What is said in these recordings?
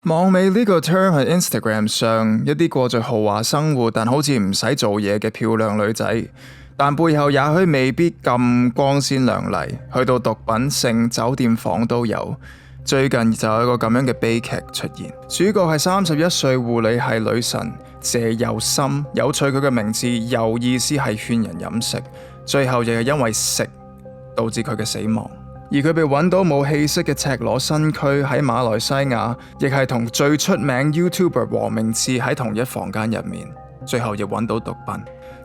網美呢個 term 係 Instagram 上一啲過着豪華生活但好似唔使做嘢嘅漂亮女仔，但背後也許未必咁光鮮亮麗，去到毒品、性、酒店房都有。最近就有一個咁樣嘅悲劇出現，主角係31歲護理系女神謝佑心。有趣，佢嘅名字又意思係勸人飲食，最後亦係因為食導致佢嘅死亡。而佢被揾到冇氣息嘅赤裸身軀喺馬來西亞，亦係同最出名 YouTuber 黃明志喺同一房間入面，最後亦揾到毒品。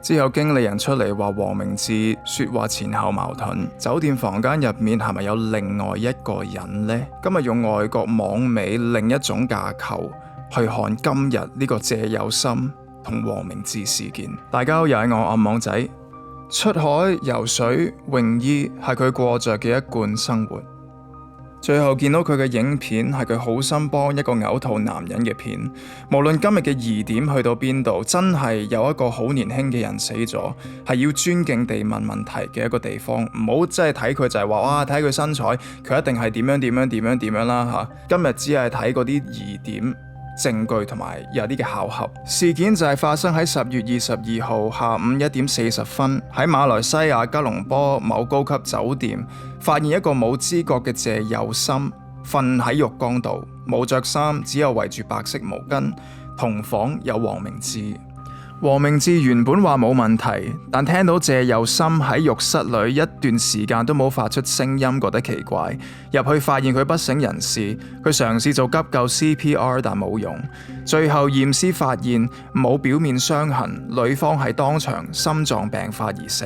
之後經理人出嚟話黃明志說話前後矛盾，酒店房間入面係咪有另外一個人呢？今日用外國網美另一種架構去看今日呢個謝佑心同黃明志事件。大家好，又係我暗網仔。出海游水泳衣係佢過着嘅一貫生活。最後見到佢嘅影片係佢好心幫一個嘔吐男人嘅片。無論今日嘅疑點去到邊度，真係有一個好年輕嘅人死咗，係要尊敬地問問題嘅一個地方。唔好真係睇佢就係話哇，睇佢身材佢一定係點樣啦吓。今日只係睇嗰啲疑點證據同埋有啲嘅巧合。事件就係發生喺10月22號下午1點40分，喺馬來西亞吉隆坡某高級酒店，發現一個冇知覺嘅謝佑心瞓喺浴缸度，冇着衫，只有圍住白色毛巾。同房有黃明志。黃明志原本話冇問題，但聽到謝佑心喺浴室裏一段時間都冇發出聲音，覺得奇怪。入去發現佢不省人事，佢嘗試做急救 CPR 但冇用。最後驗屍發現冇表面傷痕，女方係當場心臟病發而死。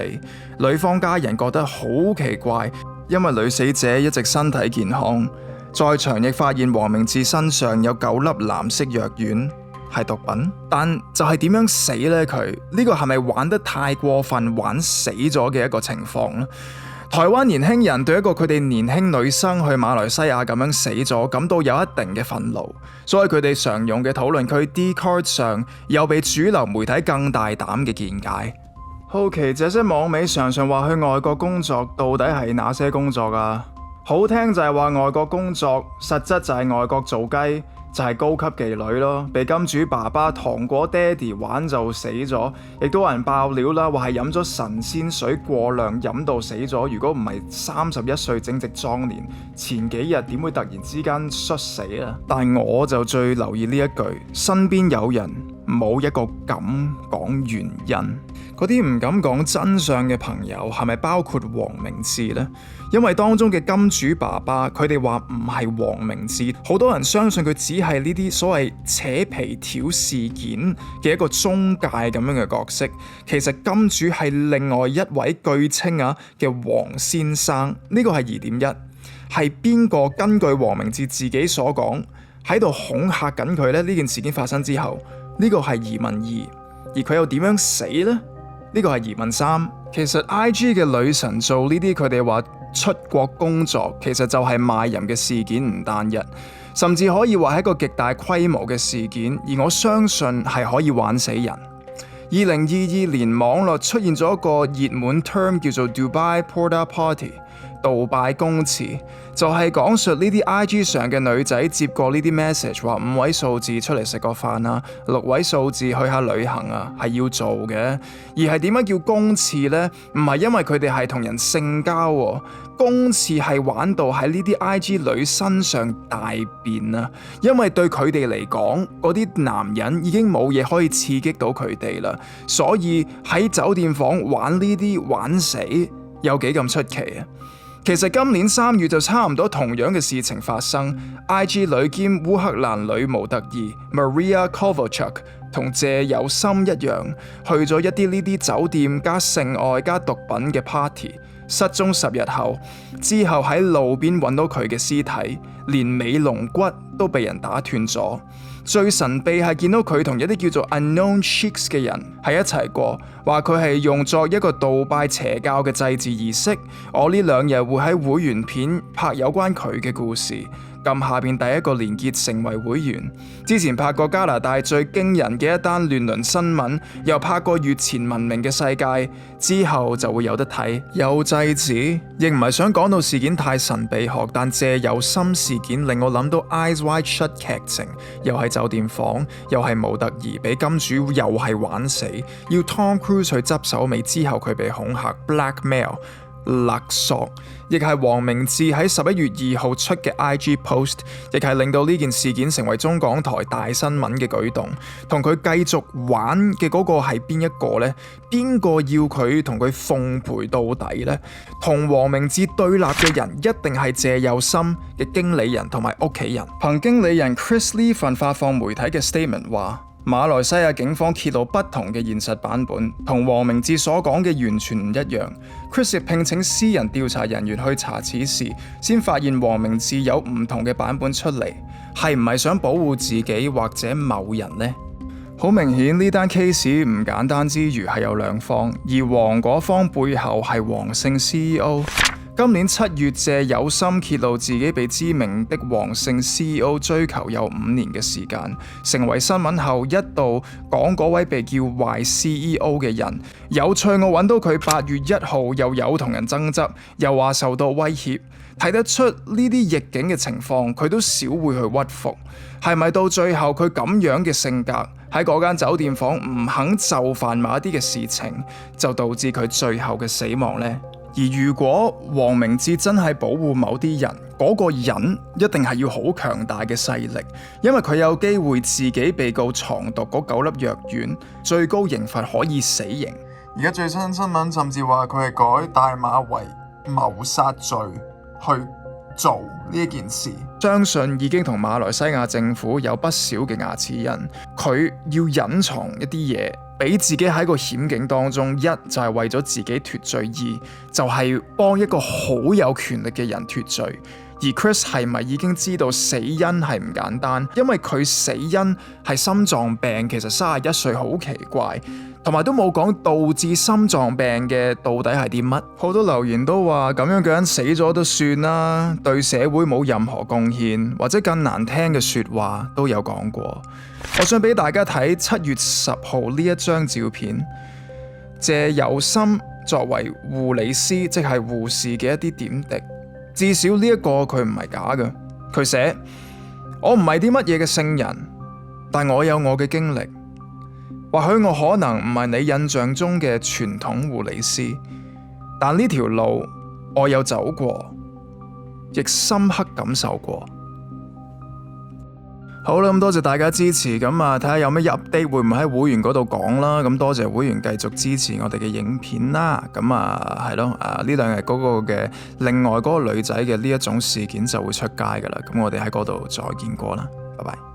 女方家人覺得好奇怪，因為女死者一直身體健康。在場亦發現黃明志身上有9粒藍色藥丸。係毒品，但就係點樣死呢？佢呢個係咪玩得太過分，玩死咗嘅一個情況呢？台灣年輕人對一個佢哋年輕女生去馬來西亞咁樣死咗，感到有一定嘅憤怒，所以佢哋常用嘅討論區 Dcard 上有比主流媒體更大膽嘅見解。好奇這些網美常常話去外國工作，到底係哪些工作啊？好聽就係話外國工作，實質就係外國做雞。就係高級妓女咯，被金主爸爸糖果爹哋玩就死咗，亦都有人爆料啦，話係飲咗神仙水過量飲到死咗。如果唔係31歲正值壯年，前幾日點會突然之間猝死啊？但我就最留意呢一句，身邊有人冇一個敢講原因。嗰啲唔敢講真相嘅朋友係咪包括黃明志呢？因為當中嘅金主爸爸，佢哋話唔係黃明志，好多人相信佢只係呢啲所謂扯皮條事件嘅一個中介咁樣嘅角色。其實金主係另外一位據稱嘅黃先生，呢個係疑點一。係邊個根據黃明志自己所講喺度恐嚇緊佢呢？呢件事件發生之後，呢個係疑問二，而佢又點樣死呢？呢個係疑問三。其實 IG 嘅女神做呢啲佢哋話出國工作，其實就係賣淫嘅事件唔單一，甚至可以話係一個極大規模嘅事件，而我相信係可以玩死人。2022年網絡出現咗一個熱門 term 叫做 Dubai Porta Party， 杜拜公廁，就係講述呢啲 IG 上嘅女仔接過呢啲 message， 話5位數字出嚟食個飯啊，6位數字去下旅行啊，係要做嘅。而係點解叫公廁呢？唔係因為佢哋係同人性交喎，公廁係玩到喺呢啲 IG 女身上大便啊！因為對佢哋嚟講，嗰啲男人已經冇嘢可以刺激到佢哋啦，所以喺酒店房玩呢啲玩死，有幾咁出奇啊！其實今年3月就差唔多同樣嘅事情發生 ，IG 女兼烏克蘭女模特兒 Maria Kovalchuk 同謝佑心一樣，去咗一啲呢啲酒店加性愛加毒品嘅 party， 失蹤10日後，之後喺路邊揾到佢嘅屍體，連尾龍骨都被人打斷咗。最神秘係見到佢同一啲叫做 unknown chicks 嘅人喺一齊過，話佢係用作一個杜拜邪教嘅祭祀儀式。我呢2日會喺會員片拍有關佢嘅故事，撳下邊第一個連結成為會員。之前拍過加拿大最驚人嘅一單亂倫新聞，又拍過月前文明嘅世界，之後就會有得睇。有制止，亦唔係想講到事件太神秘學，但借有心事件令我諗到 Eyes Wide Shut 劇情，又係酒店房，又係模特兒俾金主又係玩死，要 Tom Cruise 去執手尾之後佢被恐嚇 blackmail。勒索，亦係黃明志喺11月2號出嘅 IG post， 亦係令到呢件事件成為中港台大新聞嘅舉動。同佢繼續玩嘅嗰個係邊一個呢？邊個要佢同佢奉陪到底呢？同黃明志對立嘅人一定係謝有心嘅經理人同埋屋企人。憑經理人 Chris Lee 份發放媒體嘅 statement 話，馬來西亞警方揭露不同嘅現實版本，同黃明志所講嘅完全唔一樣。Chris 聘請私人調查人員去查此事，先發現黃明志有唔同嘅版本出嚟，係唔係想保護自己或者某人呢？好明顯呢單 case 唔簡單之餘係有兩方，而黃嗰方背後係黃姓 CEO。今年7月，謝有心揭露自己被知名的黃姓 CEO 追求有5年嘅時間，成為新聞後一度講嗰位被叫壞 CEO 嘅人。有趣，我揾到佢8月1號又有同人爭執，又話受到威脅，睇得出呢啲逆境嘅情況，佢都少會去屈服。係咪到最後佢咁樣嘅性格喺嗰間酒店房唔肯就範某一啲嘅事情，就導致佢最後嘅死亡呢？而如果黃明志真係保護某啲人，嗰個人一定係要好強大嘅勢力，因為佢有機會自己被告藏毒嗰9粒藥丸，最高刑罰可以死刑。而家最新新聞甚至話佢係改大馬為謀殺罪去做呢一件事，相信已經同馬來西亞政府有不少嘅牙齒印。佢要隱藏一啲嘢，俾自己喺個險境當中，一就係為咗自己脫罪，二就係幫一個好有權力嘅人脫罪。而 Chris 係咪已經知道死因係唔簡單？因為佢死因係心臟病，其實31歲好奇怪，同埋都冇講導致心臟病嘅到底係啲乜。好多留言都話咁樣嘅人死咗都算啦，對社會冇任何貢獻，或者更難聽嘅說話都有講過。我想俾大家睇7月10號呢一張照片，謝有心作為護理師，即係護士嘅一啲點滴。至少呢一個佢唔係假嘅。佢寫：我唔係啲乜嘢嘅聖人，但我有我嘅經歷。或許我可能唔係你印象中嘅傳統護理師，但呢條路我有走過，亦深刻感受過。好啦，咁多謝大家支持，咁睇下有咩 update 會唔會喺會員嗰度講啦。咁多謝會員繼續支持我哋嘅影片啦。咁係咯，呢兩日嗰個嘅另外嗰個女仔嘅呢一種事件就會出街噶啦。咁我哋喺嗰度再見過啦，拜拜。